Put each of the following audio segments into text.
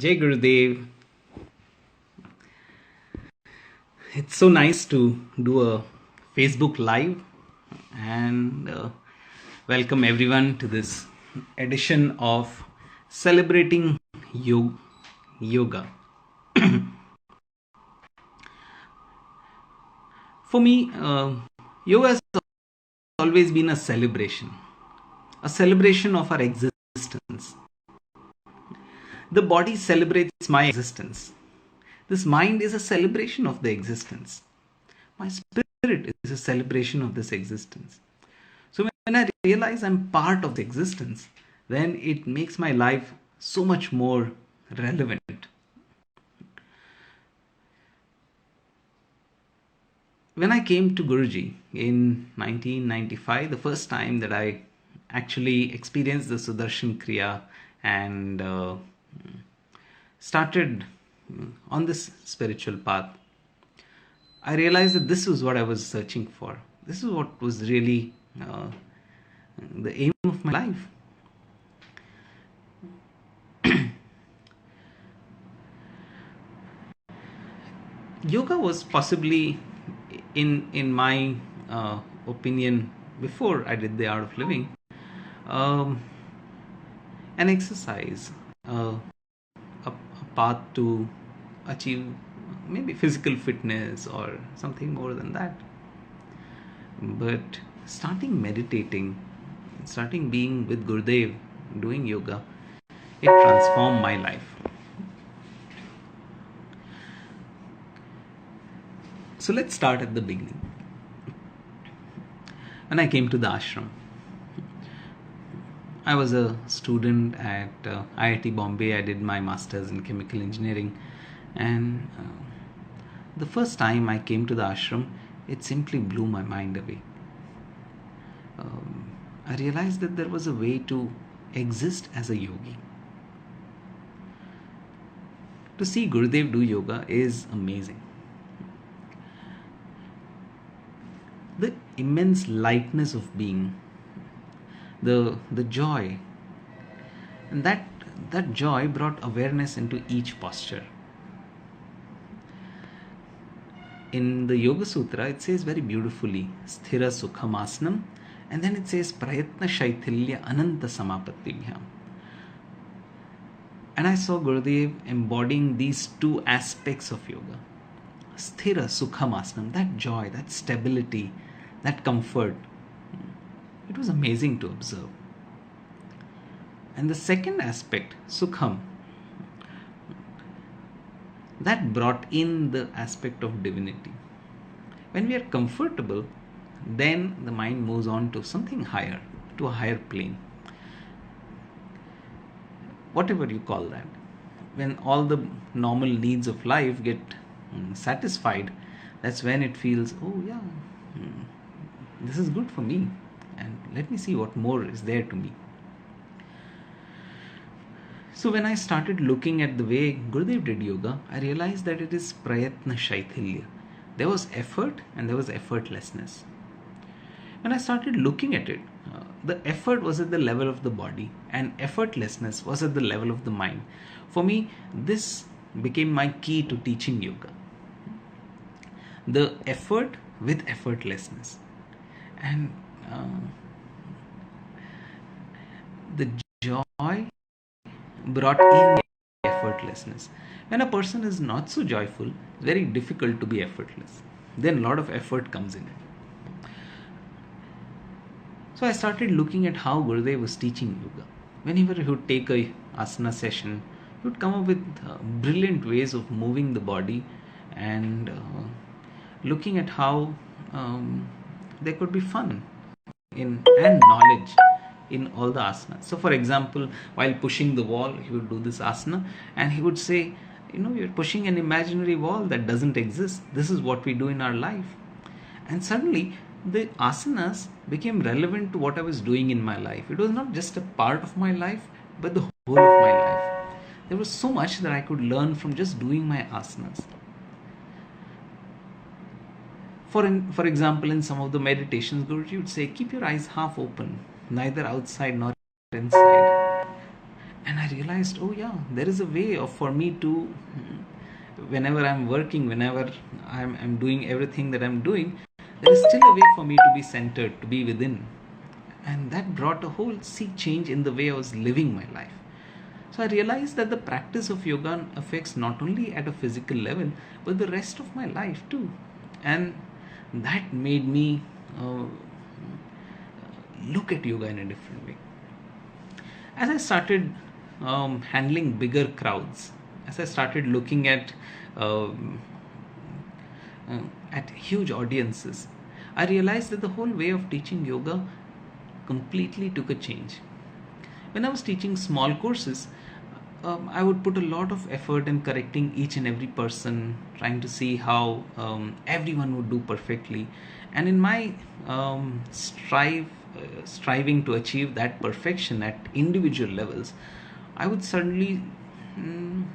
Jai Gurudev. It's so nice to do a Facebook Live and welcome everyone to this edition of Celebrating Yoga. For me, yoga has always been a celebration of our existence. The body celebrates my existence. This mind is a celebration of the existence. My spirit is a celebration of this existence. So when I realize I'm part of the existence, then it makes my life so much more relevant. When I came to Guruji in 1995, the first time that I actually experienced the Sudarshan Kriya and started on this spiritual path, I realized that this was what I was searching for. This is what was really the aim of my life. Yoga was possibly, in my opinion, before I did the art of living, an exercise, a path to achieve maybe physical fitness or something more than that. But starting meditating, starting being with Gurudev, doing yoga, it transformed my life. So let's start at the beginning. When I came to the ashram, I was a student at IIT Bombay. I did my master's in chemical engineering, and the first time I came to the ashram, it simply blew my mind away. I realized that there was a way to exist as a yogi. To see Gurudev do yoga is amazing. The immense lightness of being, the joy, and that joy brought awareness into each posture. In the Yoga Sutra, it says very beautifully, Sthira Sukham Asnam, and then it says Prayatna Shaithilya Ananta Samapattibhyam. And I saw Gurudev embodying these two aspects of yoga. Sthira Sukham Asnam, that joy, that stability, that comfort. It was amazing to observe. And the second aspect, Sukham, that brought in the aspect of divinity. When we are comfortable, then the mind moves on to something higher, to a higher plane. Whatever you call that. When all the normal needs of life get satisfied, that's when it feels, oh yeah, this is good for me, and let me see what more is there to me. So when I started looking at the way Gurudev did yoga, I realized that it is prayatna shaithilya. There was effort and there was effortlessness. When I started looking at it, the effort was at the level of the body and effortlessness was at the level of the mind. For me, this became my key to teaching yoga. The effort with effortlessness. And the joy brought in effortlessness. When a person is not so joyful, it's very difficult to be effortless. Then a lot of effort comes in it. So I started looking at how Gurudev was teaching yoga. Whenever he would take a asana session, he would come up with brilliant ways of moving the body and looking at how there could be fun and knowledge in all the asanas. So for example, while pushing the wall, he would do this asana and he would say, you're pushing an imaginary wall that doesn't exist. This is what we do in our life. And suddenly the asanas became relevant to what I was doing in my life. It was not just a part of my life, but the whole of my life. There was so much that I could learn from just doing my asanas. For example, in some of the meditations, Guruji would say, keep your eyes half open, neither outside nor inside. And I I realized, oh yeah, there is a way of for me to, whenever I'm working, whenever I'm doing everything that I'm doing, there is still a way for me to be centered, to be within. And that brought a whole sea change in the way I was living my life. So I realized that the practice of yoga affects not only at a physical level, but the rest of my life too. And that made me look at yoga in a different way. As I started handling bigger crowds, as I started looking um, at huge audiences, I realized that the whole way of teaching yoga completely took a change. When I was teaching small courses, I would put a lot of effort in correcting each and every person, trying to see how everyone would do perfectly. And in my striving to achieve that perfection at individual levels, I would suddenly mm,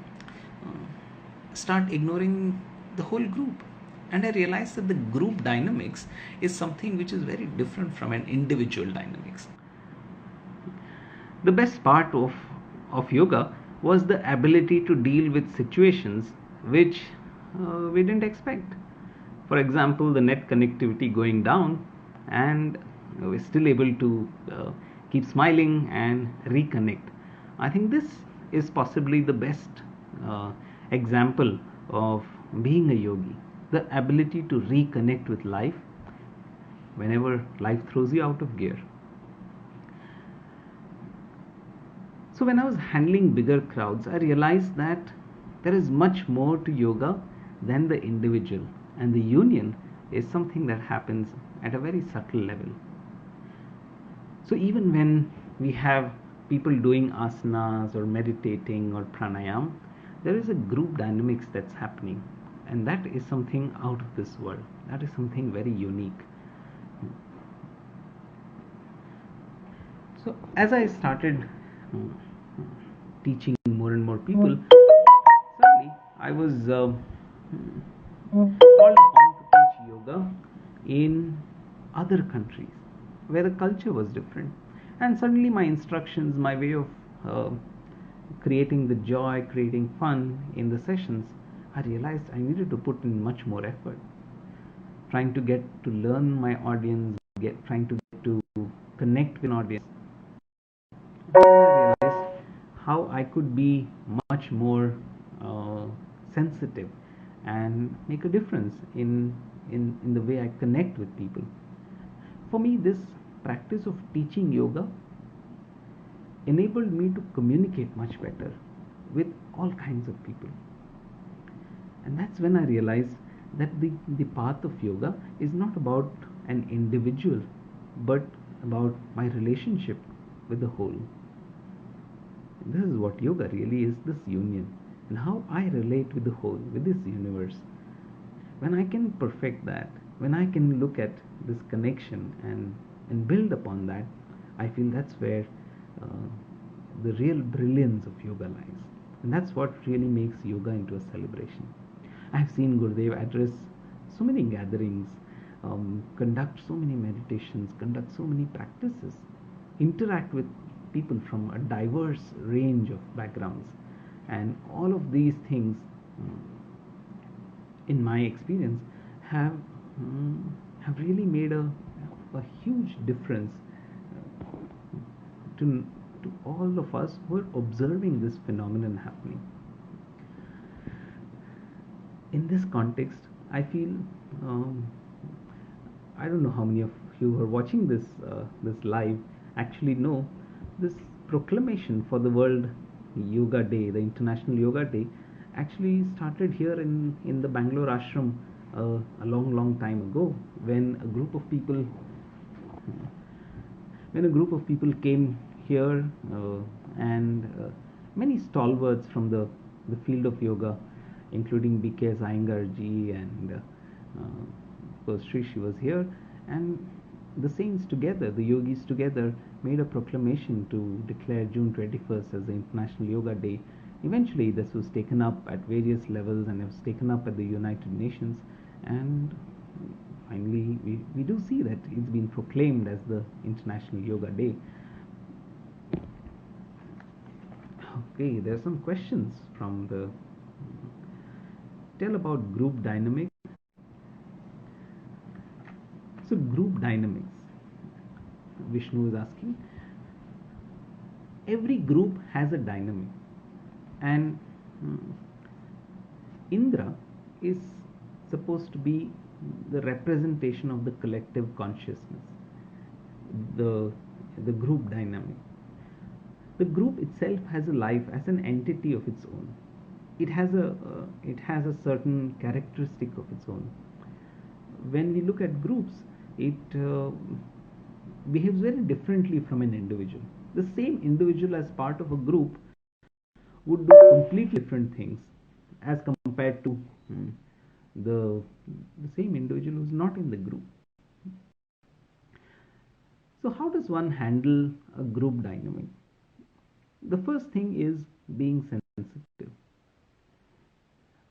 start ignoring the whole group. And I realized that the group dynamics is something which is very different from an individual dynamics. The best part of yoga was the ability to deal with situations which we didn't expect. For example, the net connectivity going down, and we're still able to keep smiling and reconnect. I think this is possibly the best uh, example of being a yogi, the ability to reconnect with life whenever life throws you out of gear. So, when I was handling bigger crowds, I realized that there is much more to yoga than the individual, and the union is something that happens at a very subtle level. So, even when we have people doing asanas or meditating or pranayam, there is a group dynamics that's happening, and that is something out of this world. That is something very unique. So, as I started teaching more and more people, suddenly I was called upon to teach yoga in other countries where the culture was different. And suddenly, my instructions, my way of uh, creating the joy, creating fun in the sessions, I realized I needed to put in much more effort, trying to get to learn my audience, trying to get to connect with an audience. Then I realized how I could be much more uh, sensitive and make a difference in the way I connect with people. For me, this practice of teaching yoga enabled me to communicate much better with all kinds of people. And that's when I realized that the path of yoga is not about an individual, but about my relationship with the whole. This is what yoga really is, this union, and how I relate with the whole, with this universe. When I can perfect that, when I can look at this connection and build upon that, I feel that's where uh, the real brilliance of yoga lies. And that's what really makes yoga into a celebration. I've seen Gurudev address so many gatherings, conduct so many meditations, conduct so many practices, interact with people from a diverse range of backgrounds. And all of these things, in my experience, have have really made a huge difference to to all of us who are observing this phenomenon happening. In this context, I feel um, I don't know how many of you who are watching this live actually know this proclamation for the World Yoga Day, the International Yoga Day, actually started here in the Bangalore ashram a long time ago, when a group of people came here, and many stalwarts from the field of yoga, including B.K. Iyengar ji, and of course Sri was here, and the saints together, the yogis together, made a proclamation to declare June 21st as the International Yoga Day. Eventually, this was taken up at various levels, and it was taken up at the United Nations, and finally we do see that it's been proclaimed as the International Yoga Day. Okay, there are some questions from the tell about group dynamics. So group dynamics, Vishnu is asking. Every group has a dynamic, and Indra is supposed to be the representation of the collective consciousness, the the group dynamic. The group itself has a life as an entity of its own. It has a certain characteristic of its own. When we look at groups, it behaves very differently from an individual. The same individual as part of a group would do completely different things as compared to the the same individual who's not in the group. So how does one handle a group dynamic? The first thing is being sensitive.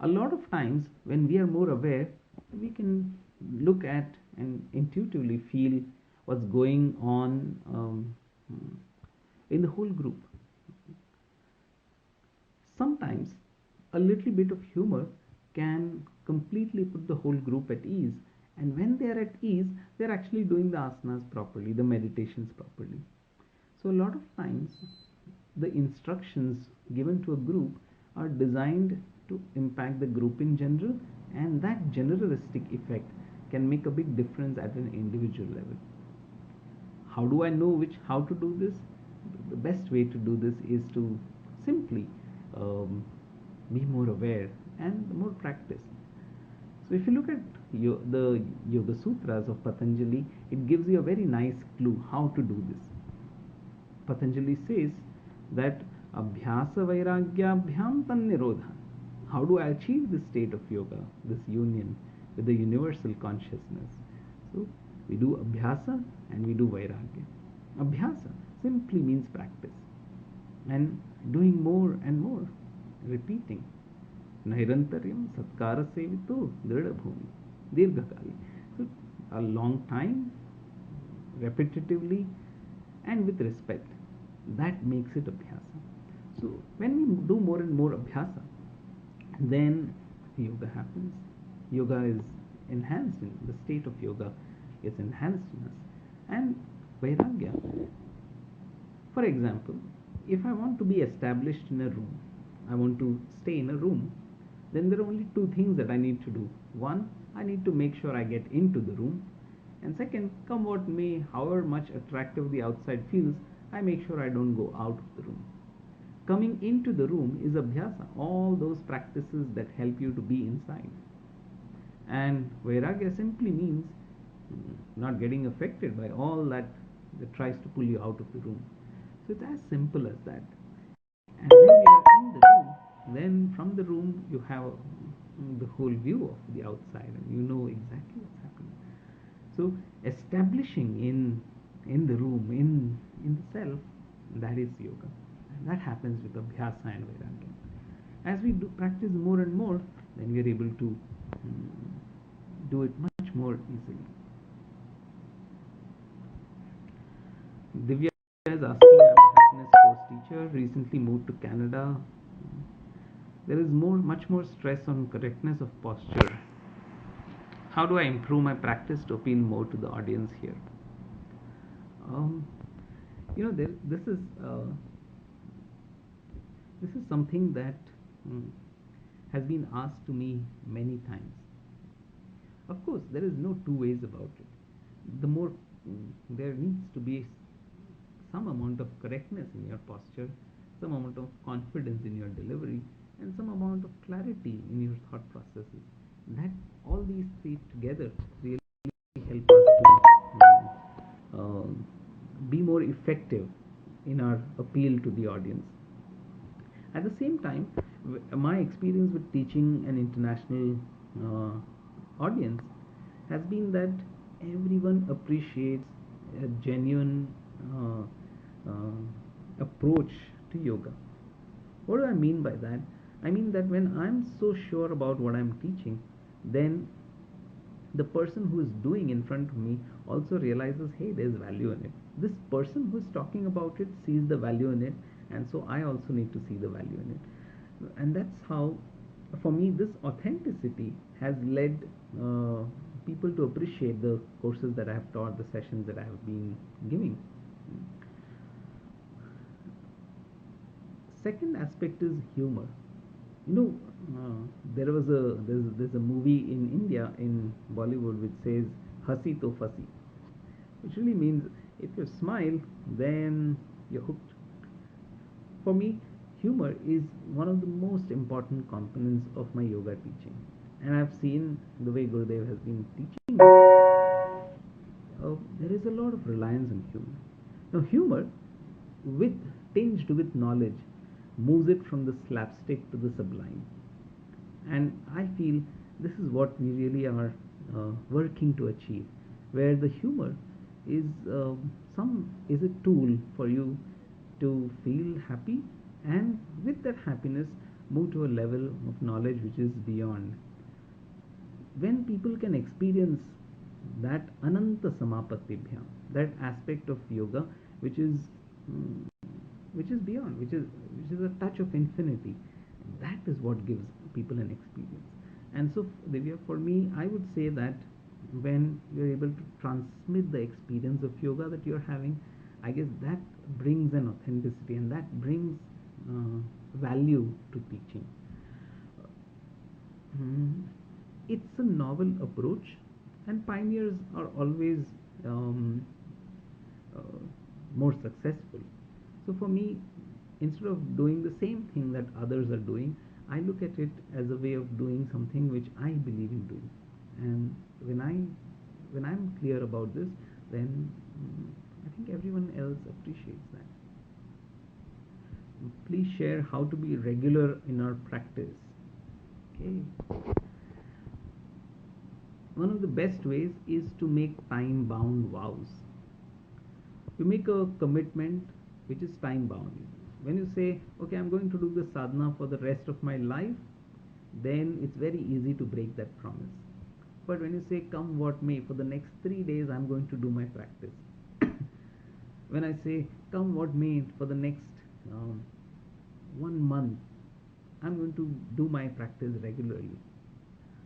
A lot of times when we are more aware, we can look at and intuitively feel what's going on in the whole group. Sometimes a little bit of humor can completely put the whole group at ease, and when they are at ease, they're actually doing the asanas properly, the meditations properly. So a lot of times the instructions given to a group are designed to impact the group in general, and that generalistic effect can make a big difference at an individual level. How do I know how to do this? The best way to do this is to simply be more aware and more practice. So if you look at the Yoga Sutras of Patanjali, it gives you a very nice clue how to do this. Patanjali says that abhyasa vairagyabhyam tannirodha. How do I achieve this state of yoga, this union with the universal consciousness? So we do abhyasa and we do vairagya. Abhyasa simply means practice and doing more and more, repeating. Nairantaryam satkara sevito drida bhumi dirghakali. So a long time, repetitively, and with respect, that makes it abhyasa. So when we do more and more abhyasa, then yoga happens. Yoga is enhanced, in the state of yoga is enhanced in us. And vairagya, for example, if I want to be established in a room, I want to stay in a room, then there are only two things that I need to do. One, I need to make sure I get into the room, and second, come what may, however much attractive the outside feels, I make sure I don't go out of the room. Coming into the room is abhyasa, all those practices that help you to be inside. And vairagya simply means not getting affected by all that tries to pull you out of the room. So it's as simple as that. And when we are in the room, then from the room you have the whole view of the outside, and you know exactly what's happening. So establishing in the room, in the self, that is yoga. And that happens with abhyasa and vairagya. As we do practice more and more, then we are able to do it much more easily. Divya is asking, I'm a happiness course teacher, recently moved to Canada. There is much more stress on correctness of posture. How do I improve my practice to appeal more to the audience here? This is something that has been asked to me many times. Of course, there is no two ways about it. The more there needs to be some amount of correctness in your posture, some amount of confidence in your delivery, and some amount of clarity in your thought processes. That all these three together really help us to be more effective in our appeal to the audience. At the same time, my experience with teaching an international audience has been that everyone appreciates a genuine approach to yoga. What do I mean by that? I mean that when I'm so sure about what I'm teaching, then the person who is doing in front of me also realizes, hey, there's value in it. This person who is talking about it sees the value in it, and so I also need to see the value in it. And that's how, for me, this authenticity has led people to appreciate the courses that I have taught, the sessions that I have been giving. Second aspect is humor. You know, there's a movie in India, in Bollywood, which says "Hasi to fasi," which really means if you smile, then you're hooked. For me, humor is one of the most important components of my yoga teaching, and I've seen the way Gurudev has been teaching. There is a lot of reliance on humor. Now, humor, with tinged with knowledge, moves it from the slapstick to the sublime. And I feel this is what we really are working to achieve, where the humor is is a tool for you to feel happy, and with that happiness move to a level of knowledge which is beyond. When people can experience that ananta samapatibhyam, that aspect of yoga which is mm, which is beyond, which is a touch of infinity, that is what gives people an experience. And so, Divya, for me, I would say that when you're able to transmit the experience of yoga that you're having, I guess that brings an authenticity, and that brings value to teaching. Mm, it's a novel approach, and pioneers are always um, uh, more successful. So for me, instead of doing the same thing that others are doing, I look at it as a way of doing something which I believe in doing. And when I'm clear about this, then I think everyone else appreciates that. Please share how to be regular in our practice. Okay. One of the best ways is to make time bound vows. You make a commitment which is time bound. When you say, okay, I'm going to do the sadhana for the rest of my life, then it's very easy to break that promise. But when you say, come what may, for the next 3 days I'm going to do my practice. When I say, come what may, for the next 1 month I'm going to do my practice regularly,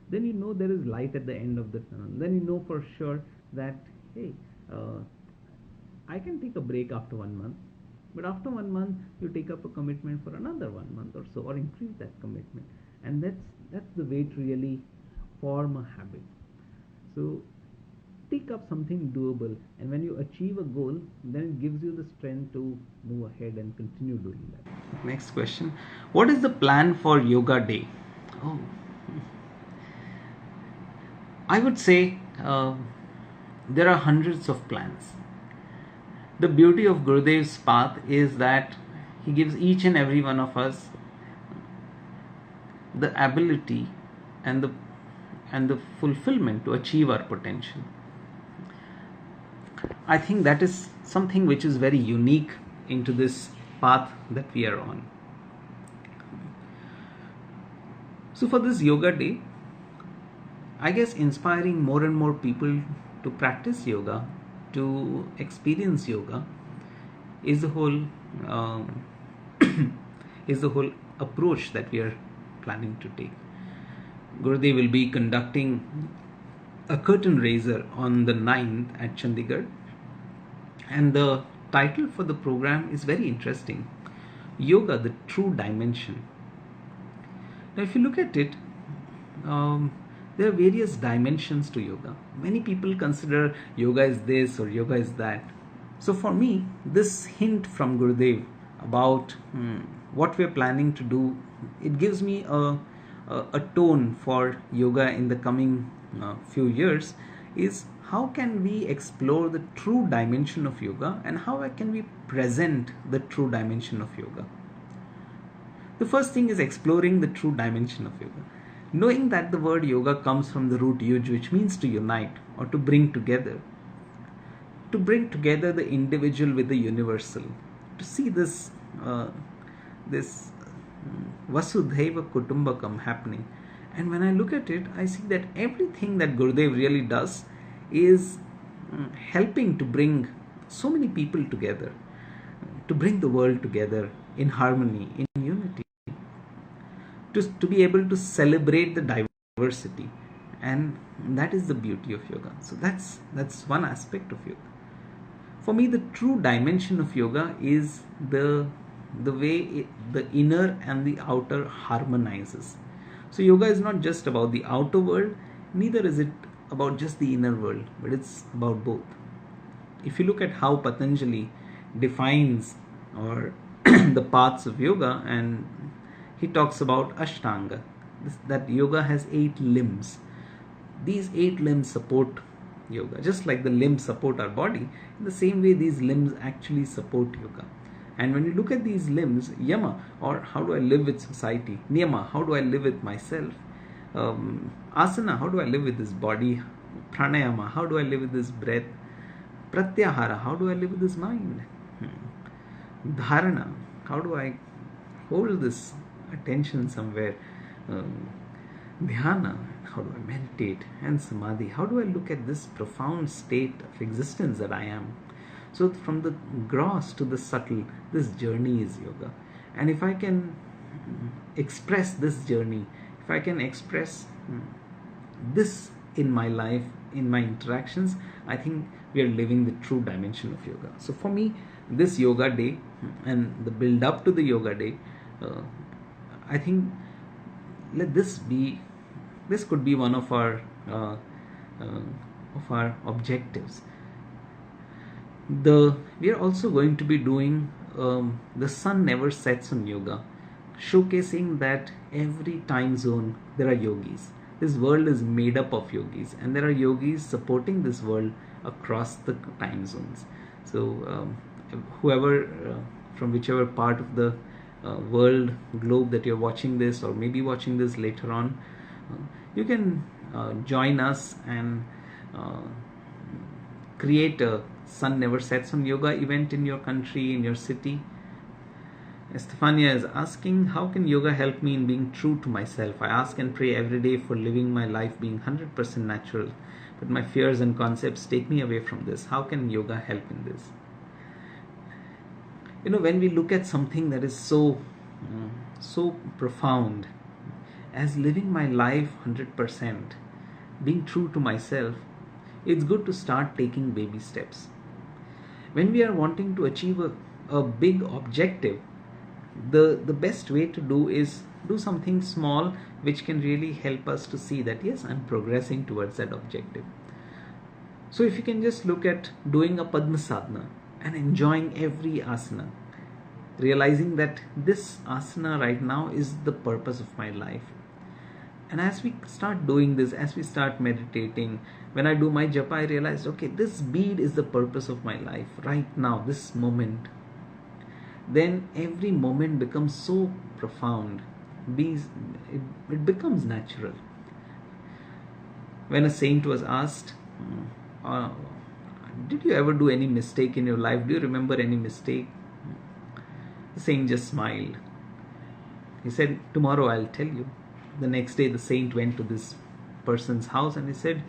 then you know there is light at the end of the tunnel. Then you know for sure that, hey, uh, I can take a break after 1 month, but after 1 month you take up a commitment for another 1 month or so, or increase that commitment, and that's the way to really form a habit. So take up something doable, and when you achieve a goal, then it gives you the strength to move ahead and continue doing that. Next question: what is the plan for yoga day? Oh, I would say there are hundreds of plans. The beauty of Gurudev's path is that he gives each and every one of us the ability and the fulfillment to achieve our potential. I think that is something which is very unique into this path that we are on. So for this yoga day, I guess inspiring more and more people to practice yoga, to experience yoga, is the whole is the whole approach that we are planning to take. Gurudev will be conducting a curtain raiser on the 9th at Chandigarh, and the title for the program is very interesting: Yoga, the True Dimension. Now, if you look at it, there are various dimensions to yoga. Many people consider yoga is this or yoga is that. So for me, this hint from Gurudev about what we are planning to do, it gives me a tone for yoga in the coming few years, is how can we explore the true dimension of yoga, and how can we present the true dimension of yoga. The first thing is exploring the true dimension of yoga. Knowing that the word yoga comes from the root yuj, which means to unite or to bring together. To bring together the individual with the universal. To see this Vasudhaiva Kutumbakam happening. And when I look at it, I see that everything that Gurudev really does is helping to bring so many people together, to bring the world together, in harmony, in unity, to be able to celebrate the diversity. And that is the beauty of yoga. So that's one aspect of yoga. For me, the true dimension of yoga is the way the inner and the outer harmonizes. So yoga is not just about the outer world, neither is it about just the inner world, but it's about both. If you look at how Patanjali defines or the paths of yoga, and he talks about Ashtanga, that yoga has 8 limbs. These 8 limbs support yoga, just like the limbs support our body. In the same way, these limbs actually support yoga. And when you look at these limbs, yama, or how do I live with society, niyama, how do I live with myself, asana, how do I live with this body, pranayama, how do I live with this breath, pratyahara, how do I live with this mind, dharana, how do I hold this attention somewhere, dhyana, how do I meditate, and samadhi, how do I look at this profound state of existence that I am. So from the gross to the subtle, this journey is yoga. And if I can express this journey, if I can express this in my life, in my interactions, I think we are living the true dimension of yoga. So for me, this yoga day and the build up to the yoga day, I think this could be one of our objectives. We are also going to be doing the sun never sets on yoga, showcasing that every time zone there are yogis. This world is made up of yogis, and there are yogis supporting this world across the time zones. So whoever from whichever part of the world globe that you're watching this, or maybe watching this later on, you can join us and create a sun never sets on yoga event in your country, in your city. Estefania is asking, how can yoga help me in being true to myself? I ask and pray every day for living my life being 100% natural, but my fears and concepts take me away from this. How can yoga help in this? When we look at something that is so profound as living my life 100%, being true to myself, it's good to start taking baby steps. When we are wanting to achieve a big objective, the best way to do is do something small which can really help us to see that yes, I'm progressing towards that objective. So if you can just look at doing a Padma Sadhana and enjoying every asana, realizing that this asana right now is the purpose of my life. And as we start doing this, as we start meditating, when I do my japa, I realize, okay, this bead is the purpose of my life right now, this moment. Then every moment becomes so profound. It becomes natural. When a saint was asked, did you ever do any mistake in your life? Do you remember any mistake? The saint just smiled. He said, tomorrow I'll tell you. The next day the saint went to this person's house and he said,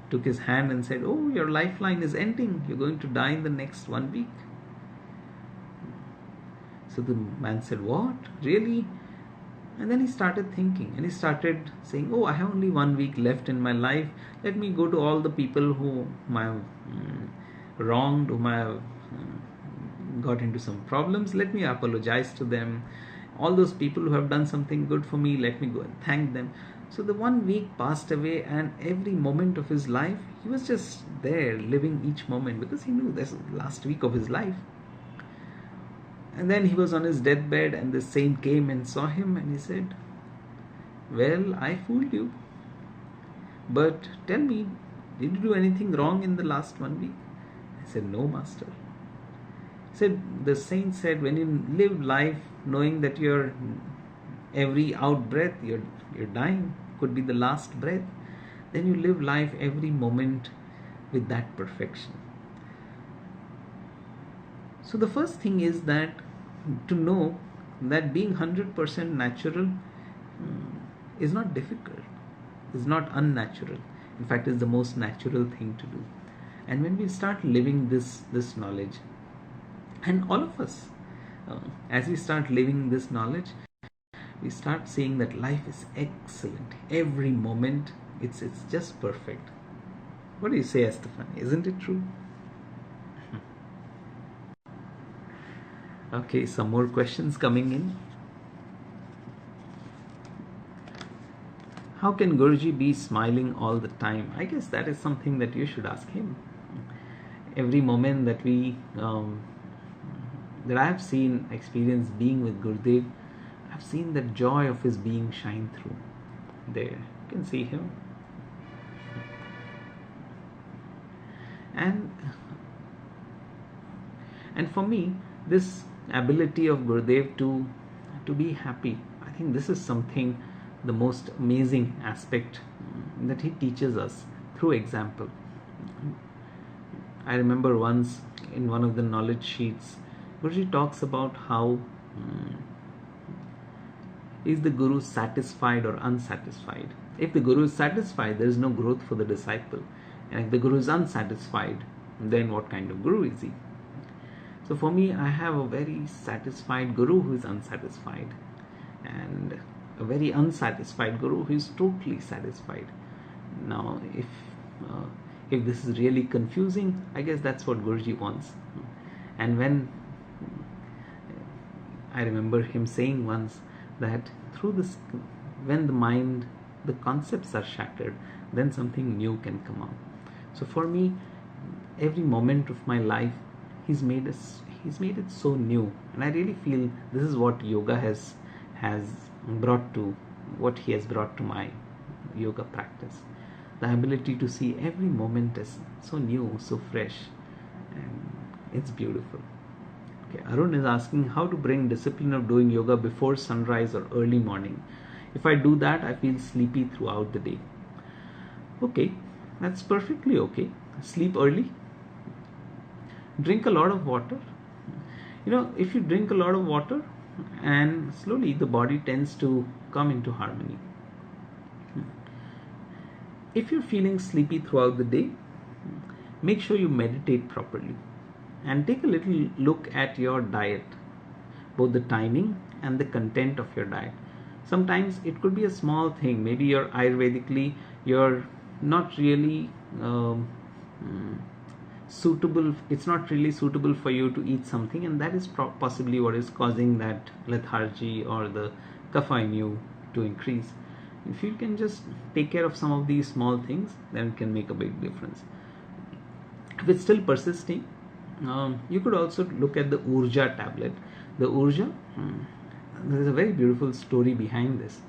took his hand and said, oh, your lifeline is ending. You're going to die in the next 1 week. So the man said, what? Really? And then he started thinking and he started saying, oh, I have only 1 week left in my life. Let me go to all the people whom I have wronged, whom I have got into some problems. Let me apologize to them. All those people who have done something good for me, let me go and thank them. So the 1 week passed away, and every moment of his life, he was just there living each moment because he knew this was the last week of his life. And then he was on his deathbed and the saint came and saw him and he said, well, I fooled you. But tell me, did you do anything wrong in the last 1 week? I said, no, master. The saint said, when you live life knowing that your every out breath, you're dying, could be the last breath, then you live life every moment with that perfection. So the first thing is that to know that being 100% natural is not difficult, is not unnatural. In fact, it's the most natural thing to do. And when we start living this knowledge, and all of us, as we start living this knowledge, we start seeing that life is excellent. Every moment, it's just perfect. What do you say, Estefan? Isn't it true? Okay, some more questions coming in. How can Guruji be smiling all the time? I guess that is something that you should ask him. Every moment that that I have seen, experienced being with Gurudev, I've seen the joy of his being shine through. There, you can see him. And for me, this ability of Gurudev to be happy, I think this is something, the most amazing aspect that he teaches us through example. I remember once in one of the knowledge sheets, Guruji talks about how is the Guru satisfied or unsatisfied? If the Guru is satisfied, there is no growth for the disciple. And if the Guru is unsatisfied, then what kind of Guru is he? So for me, I have a very satisfied Guru who is unsatisfied, and a very unsatisfied Guru who is totally satisfied. Now, if this is really confusing, I guess that's what Guruji wants. And when I remember him saying once that through this, when the mind, the concepts are shattered, then something new can come out. So for me, every moment of my life, he's made it so new, and I really feel this is what yoga has brought to, what he has brought to my yoga practice. The ability to see every moment as so new, so fresh, and it's beautiful. Okay, Arun is asking how to bring discipline of doing yoga before sunrise or early morning. If I do that, I feel sleepy throughout the day. Okay, that's perfectly okay. Sleep early. Drink a lot of water. If you drink a lot of water, and slowly the body tends to come into harmony. If you're feeling sleepy throughout the day, make sure you meditate properly and take a little look at your diet, both the timing and the content of your diet. Sometimes it could be a small thing. Maybe you're Ayurvedically, you're not really suitable, it's not really suitable for you to eat something, and that is possibly what is causing that lethargy or the kapha in you to increase. If you can just take care of some of these small things, then it can make a big difference. If it's still persisting, you could also look at the Urja tablet. The Urja, there is a very beautiful story behind this.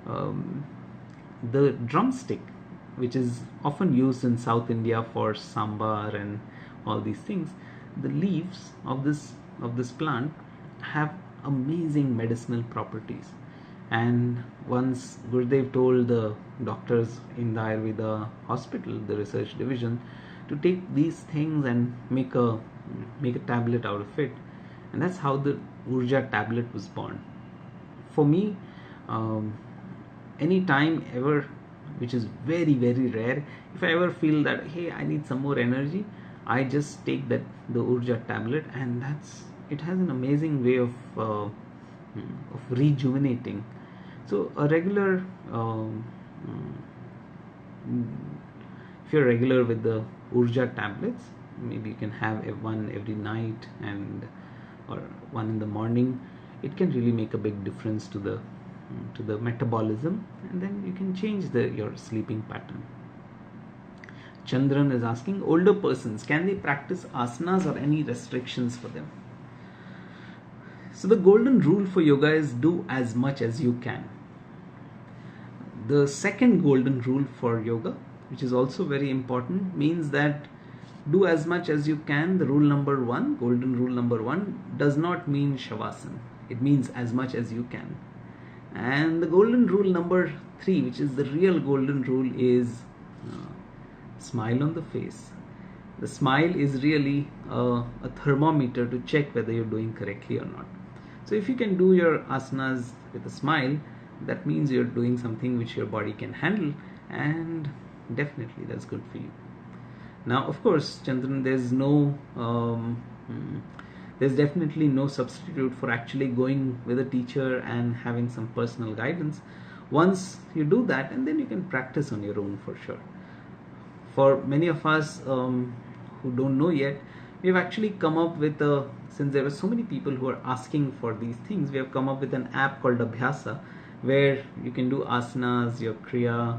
The drumstick, which is often used in South India for sambar and all these things, the leaves of this plant have amazing medicinal properties. And once Gurudev told the doctors in the Ayurveda hospital, the research division, to take these things and make a tablet out of it, and that's how the Urja tablet was born. For me, any time ever, which is very very rare, if I ever feel that hey, I need some more energy, I just take the Urja tablet, and it has an amazing way of rejuvenating. So a regular if you're regular with the Urja tablets, maybe you can have one every night or one in the morning. It can really make a big difference to the metabolism, and then you can change your sleeping pattern. Chandran is asking, older persons, can they practice asanas or any restrictions for them? So the golden rule for yoga is do as much as you can. The second golden rule for yoga, which is also very important, means that do as much as you can. The rule number one, golden rule number one, does not mean shavasana. It means as much as you can. And the golden rule number 3, which is the real golden rule, is smile on the face. The smile is really a thermometer to check whether you're doing correctly or not. So if you can do your asanas with a smile, that means you're doing something which your body can handle, and definitely that's good for you. Now, of course, Chandran, there's no There's definitely no substitute for actually going with a teacher and having some personal guidance. Once you do that, and then you can practice on your own for sure. For many of us who don't know yet, we've actually come up with a, since there were so many people who are asking for these things, we have come up with an app called Abhyasa, where you can do asanas, your kriya,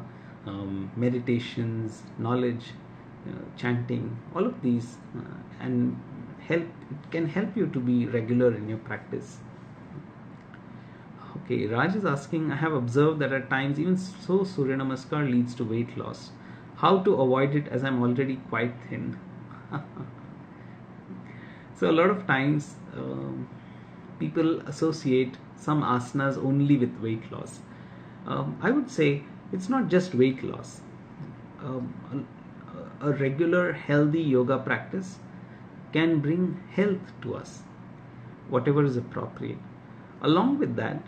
meditations, knowledge, chanting, all of these, and help, it can help you to be regular in your practice. Okay, Raj is asking, I have observed that at times even so Surya Namaskar leads to weight loss. How to avoid it as I'm already quite thin? So a lot of times people associate some asanas only with weight loss. I would say it's not just weight loss. A regular healthy yoga practice can bring health to us, whatever is appropriate. Along with that,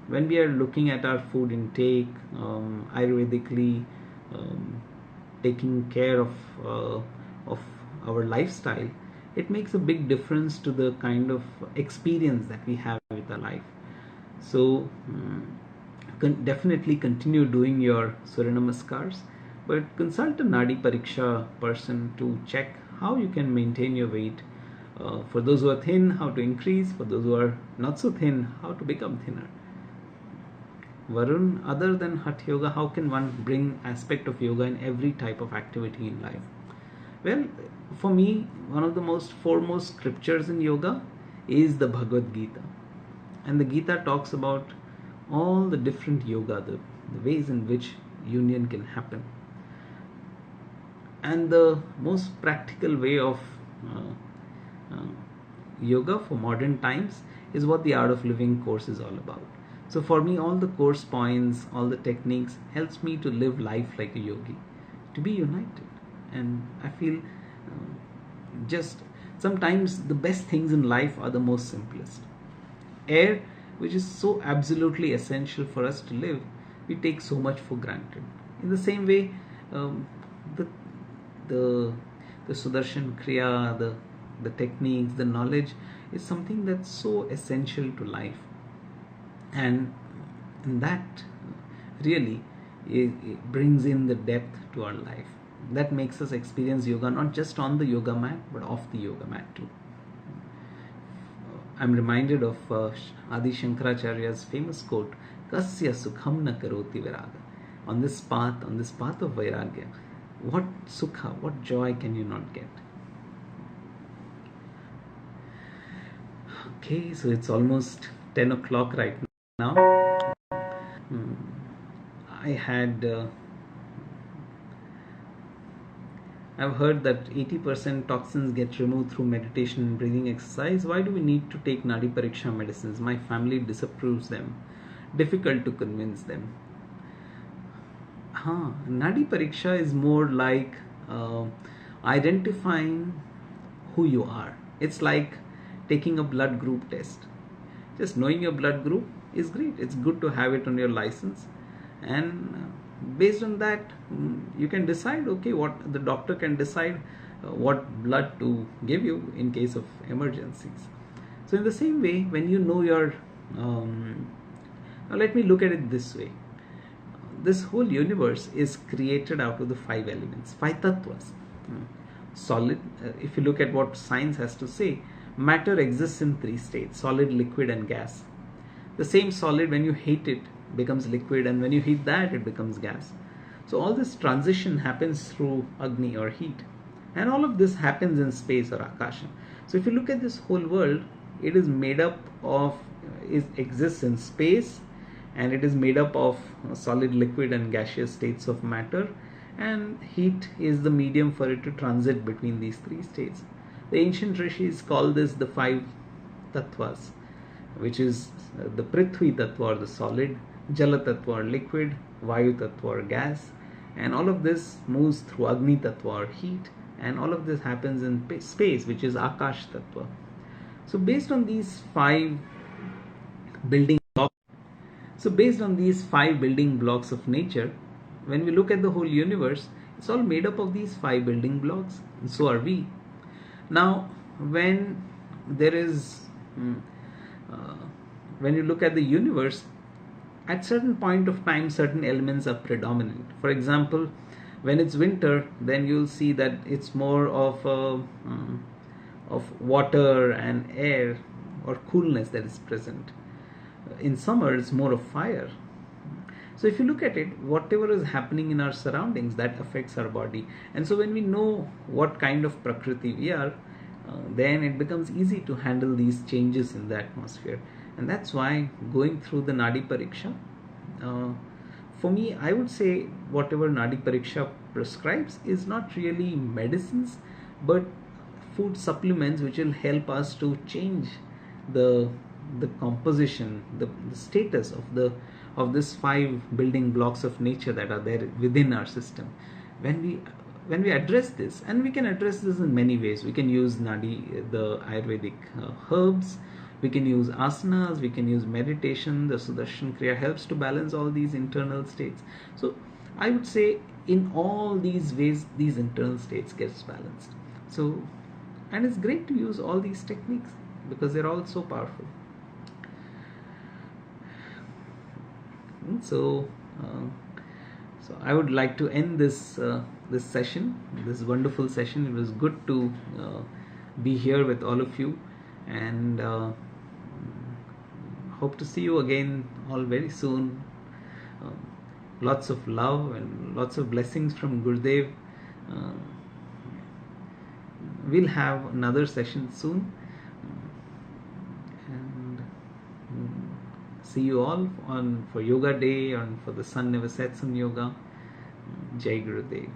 when we are looking at our food intake, Ayurvedically, taking care of our lifestyle, it makes a big difference to the kind of experience that we have with our life. So definitely continue doing your Surya Namaskars, but consult a Nadi Pariksha person to check how you can maintain your weight. For those who are thin, how to increase. For those who are not so thin, how to become thinner. Varun, other than Hatha Yoga, how can one bring aspect of yoga in every type of activity in life? Well, for me, one of the most foremost scriptures in yoga is the Bhagavad Gita. And the Gita talks about all the different yoga, the ways in which union can happen. And the most practical way of yoga for modern times is what the Art of Living course is all about. So for me, all the course points, all the techniques helps me to live life like a yogi, to be united. And I feel just sometimes the best things in life are the most simplest. Air, which is so absolutely essential for us to live, we take so much for granted. In the same way, the Sudarshan Kriya, the techniques, the knowledge is something that's so essential to life. And that really it brings in the depth to our life. That makes us experience yoga not just on the yoga mat, but off the yoga mat too. I'm reminded of Adi Shankaracharya's famous quote, Kasya sukham na karoti viraga. On this path of vairagya, what sukha, what joy can you not get? Okay, so it's almost 10 o'clock right now. I've heard that 80% toxins get removed through meditation and breathing exercise. Why do we need to take Nadi Pariksha medicines? My family disapproves them. Difficult to convince them. Nadi Pariksha is more like identifying who you are. It's like taking a blood group test. Just knowing your blood group is great. It's good to have it on your license, and based on that you can decide, okay, what the doctor can decide what blood to give you in case of emergencies. So in the same way, when you know your now let me look at it this way. This whole universe is created out of the 5 elements, 5 tattvas. Solid, if you look at what science has to say, matter exists in 3 states: solid, liquid and gas. The same solid, when you heat it, becomes liquid, and when you heat that, it becomes gas. So all this transition happens through Agni or heat, and all of this happens in space or Akasha. So if you look at this whole world, it is made up of, it exists in space, and it is made up of solid, liquid and gaseous states of matter, and heat is the medium for it to transit between these 3 states. The ancient rishis call this the 5 tattvas, which is the Prithvi tattva or the solid, Jala tattva or liquid, Vayu tattva or gas, and all of this moves through Agni tattva or heat, and all of this happens in space, which is Akash tattva. So based on these 5 building blocks of nature, when we look at the whole universe, it's all made up of these 5 building blocks, and so are we. Now, when there is mm, uh, when you look at the universe, at certain point of time certain elements are predominant. For example, when it's winter, then you'll see that it's more of of water and air or coolness that is present. In summer it's more of fire. So if you look at it, whatever is happening in our surroundings, that affects our body. And so when we know what kind of prakriti we are, then it becomes easy to handle these changes in the atmosphere. And that's why going through the Nadi Pariksha, uh, for me, I would say whatever Nadi Pariksha prescribes is not really medicines, but food supplements which will help us to change the the composition, the status of this five building blocks of nature that are there within our system. When we address this, and we can address this in many ways, we can use nadi, the Ayurvedic herbs, we can use asanas, we can use meditation. The Sudarshan Kriya helps to balance all these internal states. So I would say in all these ways these internal states gets balanced. So, and it's great to use all these techniques because they're all so powerful. So, so I would like to end this session, this wonderful session. It was good to be here with all of you, and hope to see you again all very soon. Um, Lots of love and lots of blessings from Gurudev. Uh, we'll have another session soon, and see you all on for Yoga Day and for the Sun Never Sets on Yoga. Jai Gurudev.